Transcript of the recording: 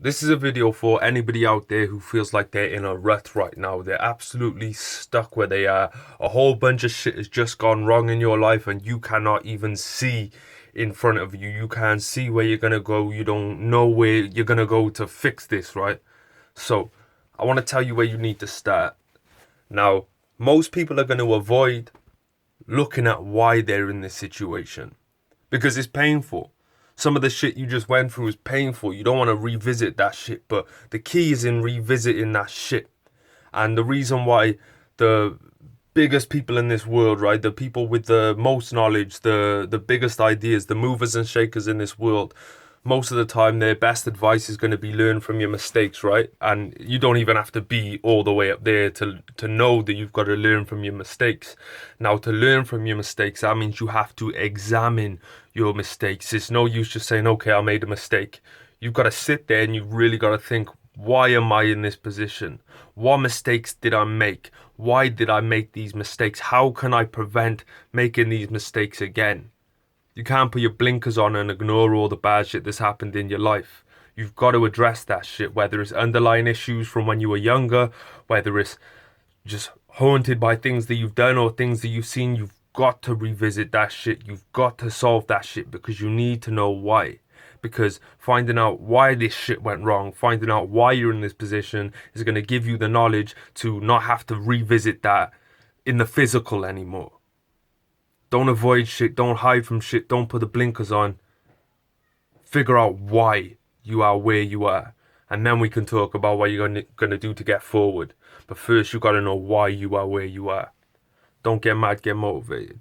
This is a video for anybody out there who feels like they're in a rut right now. They're absolutely stuck where they are. A whole bunch of shit has just gone wrong in your life and you cannot even see in front of you. You can't see where you're gonna go. You don't know where you're gonna go to fix this, right? So, I want to tell you where you need to start. Now, most people are going to avoid looking at why they're in this situation because it's painful. Some of the shit you just went through is painful. You don't want to revisit that shit, but the key is in revisiting that shit. And the reason why the biggest people in this world, right, the people with the most knowledge, the biggest ideas, the movers and shakers in this world, most of the time their best advice is going to be learn from your mistakes, right? And you don't even have to be all the way up there to know that you've got to learn from your mistakes. Now, to learn from your mistakes, that means you have to examine your mistakes. It's no use just saying, okay, I made a mistake. You've got to sit there and you've really got to think, why am I in this position? What mistakes did I make? Why did I make these mistakes? How can I prevent making these mistakes again? You can't put your blinkers on and ignore all the bad shit that's happened in your life. You've got to address that shit, whether it's underlying issues from when you were younger, whether it's just haunted by things that you've done or things that you've seen. You've got to revisit that shit. You've got to solve that shit because you need to know why. Because finding out why this shit went wrong, finding out why you're in this position is going to give you the knowledge to not have to revisit that in the physical anymore. Don't avoid shit. Don't hide from shit. Don't put the blinkers on. Figure out why you are where you are. And then we can talk about what you're gonna do to get forward. But first, you gotta know why you are where you are. Don't get mad, get motivated.